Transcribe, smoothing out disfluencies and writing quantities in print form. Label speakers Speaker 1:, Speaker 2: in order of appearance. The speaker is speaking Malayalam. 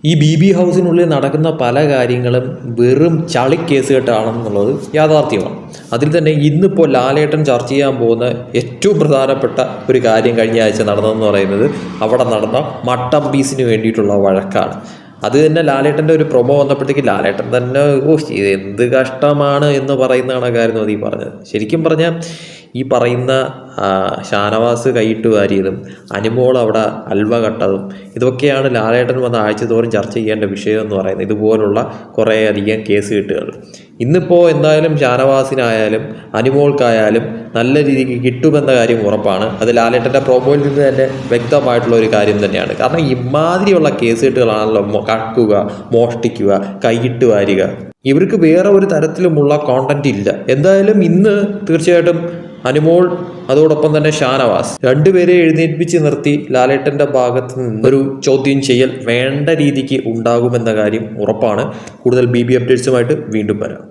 Speaker 1: ഈ BB ഹൗസിനുള്ളിൽ നടക്കുന്ന പല കാര്യങ്ങളും വെറും ചളി കേസുകെട്ടാണെന്നുള്ളത് യാഥാർത്ഥ്യമാണ്. അതിൽ തന്നെ ഇന്നിപ്പോൾ ലാലേട്ടൻ ചർച്ച ചെയ്യാൻ പോകുന്ന ഏറ്റവും പ്രധാനപ്പെട്ട ഒരു കാര്യം കഴിഞ്ഞ ആഴ്ച നടന്നതെന്ന് പറയുന്നത് അവിടെ നടന്ന മട്ടൻ പീസിന് വേണ്ടിയിട്ടുള്ള വഴക്കാണ്. അത് തന്നെ ലാലേട്ടൻ്റെ ഒരു പ്രൊമോ വന്നപ്പോഴത്തേക്ക് ലാലേട്ടൻ തന്നെ എന്ത് കഷ്ടമാണ് എന്ന് പറയുന്നതാണ് കാര്യം അത് ഈ പറഞ്ഞത്. ശരിക്കും പറഞ്ഞാൽ ഈ പറയുന്ന ഷാനവാസ് കൈയിട്ട് വാരിയതും അനുമോൾ അവിടെ അൽവ കട്ടതും ഇതൊക്കെയാണ് ലാലേട്ടൻ വന്ന ആഴ്ചതോറും ചർച്ച ചെയ്യേണ്ട വിഷയം എന്ന് പറയുന്നത്. ഇതുപോലുള്ള കുറേയധികം കേസ് കെട്ടുകൾ ഇന്നിപ്പോൾ എന്തായാലും ഷാനവാസിനായാലും അനുമോൾക്കായാലും നല്ല രീതിക്ക് കിട്ടുമെന്ന കാര്യം ഉറപ്പാണ്. അത് ലാലേട്ടൻ്റെ പ്രൊമോയിൽ നിന്ന് തന്നെ വ്യക്തമായിട്ടുള്ള ഒരു കാര്യം തന്നെയാണ്. കാരണം ഇമാതിരിയുള്ള കേസ് കെട്ടുകളാണല്ലോ കക്കുക, മോഷ്ടിക്കുക, കൈയിട്ട് വാരുക. ഇവർക്ക് വേറെ ഒരു തരത്തിലുമുള്ള കോണ്ടന്റ് ഇല്ല. എന്തായാലും ഇന്ന് തീർച്ചയായിട്ടും അനുമോൾ അതോടൊപ്പം തന്നെ ഷാനവാസ് രണ്ടുപേരെ എഴുന്നേൽപ്പിച്ച് നിർത്തി ലാലേട്ടൻ്റെ ഭാഗത്ത് നിന്നൊരു ചോദ്യം ചെയ്യൽ വേണ്ട രീതിക്ക് ഉണ്ടാകുമെന്ന കാര്യം ഉറപ്പാണ്. കൂടുതൽ BB അപ്ഡേറ്റ്സുമായിട്ട് വീണ്ടും വരാം.